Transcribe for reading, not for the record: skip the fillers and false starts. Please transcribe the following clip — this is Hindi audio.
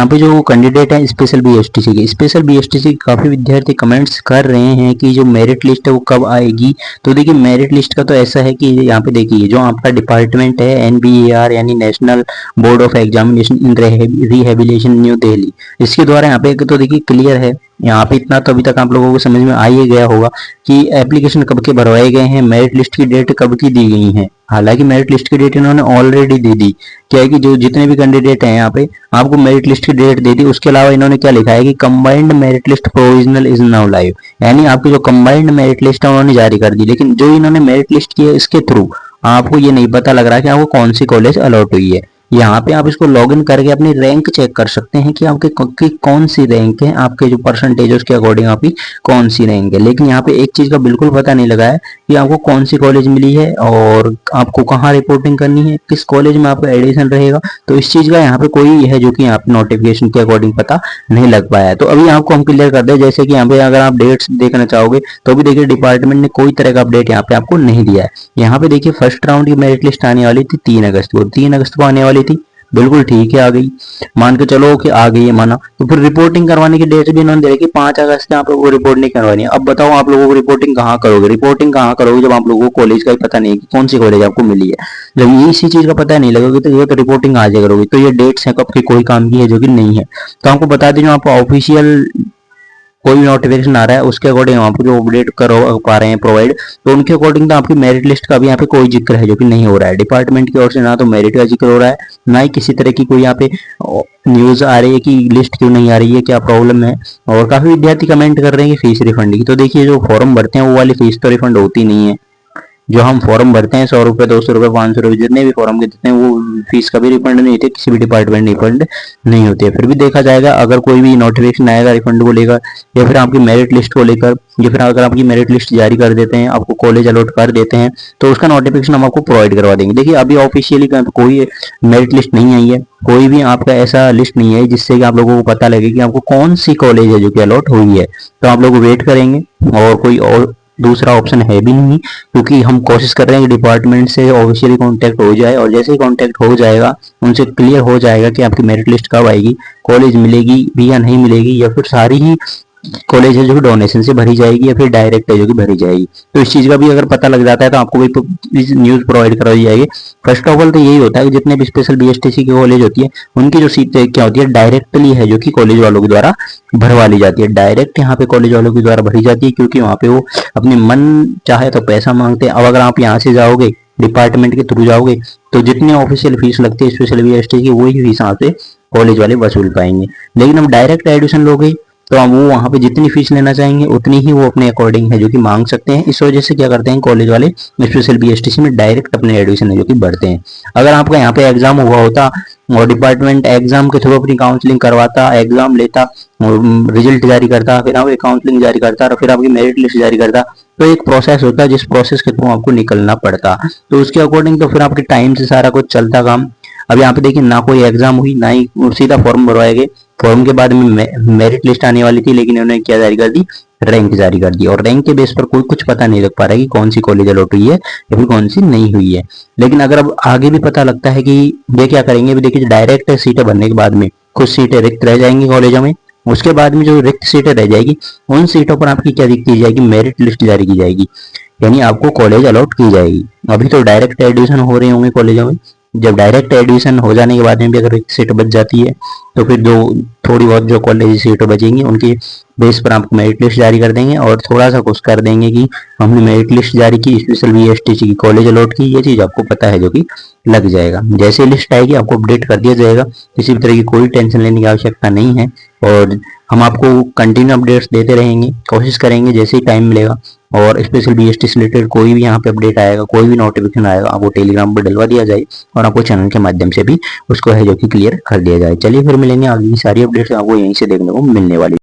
यहाँ पे जो कैंडिडेट है स्पेशल बीएसटीसी के काफी विद्यार्थी कमेंट्स कर रहे हैं कि जो मेरिट लिस्ट है वो कब आएगी। तो देखिए मेरिट लिस्ट का तो ऐसा है कि यहाँ पे देखिए जो आपका डिपार्टमेंट है एनबीएआर यानी national board of examination in rehabilitation new Delhi, इसके द्वारा यहाँ पे तो देखिए क्लियर है। यहाँ पे इतना तो अभी तक आप लोगों को समझ में आ ही गया होगा कि एप्लीकेशन कब के भरवाए गए हैं, मेरिट लिस्ट की डेट कब की दी गई है। हालांकि मेरिट लिस्ट की डेट इन्होंने ऑलरेडी दे दी। क्या है कि जो जितने भी कैंडिडेट हैं यहाँ पे आपको मेरिट लिस्ट की डेट दे दी। उसके अलावा इन्होंने क्या लिखा है कि combined merit list provisional is now live, यानी आपकी जो कंबाइंड मेरिट लिस्ट है उन्होंने जारी कर दी। लेकिन जो इन्होंने मेरिट लिस्ट की है इसके थ्रू आपको ये नहीं पता लग रहा कि आपको कौन सी कॉलेज अलॉट हुई है। यहाँ पे आप इसको लॉग इन करके अपनी रैंक चेक कर सकते हैं कि आपके कौन सी रैंक है, आपके जो परसेंटेज है उसके अकॉर्डिंग आपकी कौन सी रैंक है। लेकिन यहाँ पे एक चीज का बिल्कुल पता नहीं लगा है कि आपको कौन सी कॉलेज मिली है और आपको कहाँ रिपोर्टिंग करनी है, किस कॉलेज में आपका एडमिशन रहेगा। तो इस चीज का यहाँ पे कोई है जो कि यहाँ पे नोटिफिकेशन के अकॉर्डिंग पता नहीं लग पाया है। तो अभी आपको हम क्लियर कर दे, जैसे कि यहाँ पे अगर आप डेट्स देखना चाहोगे तो भी देखिए डिपार्टमेंट ने कोई तरह का अपडेट यहाँ पे आपको नहीं दिया है। यहाँ पे देखिए फर्स्ट राउंड की मेरिट लिस्ट आने वाली थी 3 अगस्त को आने वाली थी। बिल्कुल ठीक है, आ गई, मान के चलो कि आ गई है माना। तो फिर रिपोर्टिंग करवाने की डेट भी इन्होंने दे रखी 5 अगस्त से आप लोगों को रिपोर्ट नहीं करवानी है। अब बताओ आप लोगों को रिपोर्टिंग कहाँ करोगे, जब आप लोगों को कॉलेज का ही पता नहीं है कि कौन सी कॉलेज आपको मिली है। जब ये इसी चीज का पता नहीं लगेगा तो ये तो रिपोर्टिंग आज करोगे। तो ये डेट्स हैं कब की कोई काम की है जो कि नहीं है। तो आपको बता दें जो आप ऑफिशियल कोई भी नोटिफिकेशन आ रहा है उसके अकॉर्डिंग आप जो अपडेट कर पा रहे हैं प्रोवाइड, तो उनके अकॉर्डिंग तो आपकी मेरिट लिस्ट का भी यहाँ पे कोई जिक्र है जो कि नहीं हो रहा है। डिपार्टमेंट की ओर से ना तो मेरिट का जिक्र हो रहा है, ना ही किसी तरह की कोई यहाँ पे न्यूज आ रही है कि लिस्ट क्यों नहीं आ रही है, क्या प्रॉब्लम है। और काफी विद्यार्थी कमेंट कर रहे हैं कि फीस रिफंड की। तो देखिए जो फॉर्म भरते हैं वो वाली फीस तो रिफंड होती नहीं है। जो हम फॉर्म भरते हैं 100 रुपए 200 रुपए 500 रुपए जितने भी फॉर्म के देते हैं वो फीस कभी रिफंड नहीं होती, किसी भी डिपार्टमेंट रिफंड नहीं होती है। फिर भी देखा जाएगा अगर कोई भी नोटिफिकेशन आएगा रिफंड को लेकर या फिर आपकी मेरिट लिस्ट को लेकर, या फिर अगर आपकी मेरिट लिस्ट जारी कर देते हैं, आपको कॉलेज अलॉट कर देते हैं तो उसका नोटिफिकेशन हम आपको प्रोवाइड करवा देंगे। देखिए अभी ऑफिशियली कोई मेरिट लिस्ट नहीं आई है, कोई भी आपका ऐसा लिस्ट नहीं है जिससे कि आप लोगों को पता लगे कि आपको कौन सी कॉलेज है जो कि अलॉट हुई है। तो आप लोग वेट करेंगे और कोई और दूसरा ऑप्शन है भी नहीं, क्योंकि हम कोशिश कर रहे हैं कि डिपार्टमेंट से ऑफिशियली कांटेक्ट हो जाए और जैसे ही कांटेक्ट हो जाएगा उनसे क्लियर हो जाएगा कि आपकी मेरिट लिस्ट कब आएगी, कॉलेज मिलेगी भी या नहीं मिलेगी, या फिर सारी ही कॉलेज है जो कि डोनेशन से भरी जाएगी या फिर डायरेक्ट है जो कि भरी जाएगी। तो इस चीज का भी अगर पता लग जाता है तो आपको भी न्यूज प्रोवाइड करवाई जाएगी। फर्स्ट ऑफ ऑल तो यही होता है कि जितने भी स्पेशल बीएसटीसी की कॉलेज होती है उनकी जो सीट क्या होती है डायरेक्टली है जो कि कॉलेज वालों के द्वारा भरवा ली जाती है। डायरेक्ट यहाँ पे कॉलेज वालों के द्वारा भरी जाती है क्योंकि वहाँ पे वो अपने मन चाहे तो पैसा मांगते हैं। अब अगर आप यहाँ से जाओगे डिपार्टमेंट के थ्रू जाओगे तो जितनी ऑफिशियल फीस लगती है स्पेशल बीएसटी की वही फीस यहाँ पे कॉलेज वाले वसूल पाएंगे। लेकिन हम डायरेक्ट एडमिशन लोगे तो हम वो वहाँ पे जितनी फीस लेना चाहेंगे उतनी ही वो अपने अकॉर्डिंग है जो कि मांग सकते हैं। इस वजह से क्या करते हैं कॉलेज वाले स्पेशल बीएसटीसी में डायरेक्ट अपने एडमिशन है जो कि भरते हैं। अगर आपका यहाँ पे एग्जाम हुआ होता और डिपार्टमेंट एग्जाम के थ्रू अपनी काउंसलिंग करवाता, एग्जाम लेता, रिजल्ट जारी करता, फिर आपकी काउंसलिंग जारी करता और फिर आपकी मेरिट लिस्ट जारी करता, तो एक प्रोसेस होता है जिस प्रोसेस के थ्रू आपको निकलना पड़ता। तो उसके अकॉर्डिंग तो फिर आपके टाइम से सारा कुछ चलता काम। अब यहाँ पे देखिए ना कोई एग्जाम हुई ना ही सीधा फॉर्म भरवाए गए। फॉर्म के बाद में मेरिट लिस्ट आने वाली थी लेकिन उन्होंने क्या जारी कर दी, रैंक जारी कर दी। और रैंक के बेस पर कोई कुछ पता नहीं लग पा रहा है कि कौन सी कॉलेज अलॉट हुई है या फिर कौन सी नहीं हुई है। लेकिन अगर अब आगे भी पता लगता है कि ये क्या करेंगे, भी देखिए डायरेक्ट सीटें भरने के बाद में कुछ सीटें रिक्त रह जाएंगी कॉलेजों में, उसके बाद में जो रिक्त सीटें रह जाएगी उन सीटों पर आपकी क्या की जाएगी, मेरिट लिस्ट जारी की जाएगी, यानी आपको कॉलेज अलॉट की जाएगी। अभी तो डायरेक्ट एडमिशन हो रहे होंगे कॉलेजों में, जब डायरेक्ट एडमिशन हो जाने के बाद में भी अगर एक सीट बच जाती है तो फिर जो थोड़ी बहुत जो कॉलेज सीटें बचेंगी उनके बेस पर आपको मेरिट लिस्ट जारी कर देंगे और थोड़ा सा कुछ कर देंगे कि हमने मेरिट लिस्ट जारी की, स्पेशल बीएसटीसी की कॉलेज अलॉट की, ये चीज आपको पता है जो कि लग जाएगा। जैसे लिस्ट आएगी आपको अपडेट कर दिया जाएगा, किसी भी तरह की कोई टेंशन लेने की आवश्यकता नहीं है और हम आपको कंटिन्यू अपडेट्स देते रहेंगे, कोशिश करेंगे जैसे ही टाइम मिलेगा। और स्पेशल बीएसटी से रिलेटेड कोई भी यहाँ पे अपडेट आएगा, कोई भी नोटिफिकेशन आएगा आपको टेलीग्राम पर डलवा दिया जाए और आपको चैनल के माध्यम से भी उसको है जो कि क्लियर कर दिया जाए। चलिए फिर मिलेंगे, आगे की सारी अपडेट्स आपको यहीं से देखने को मिलने वाली।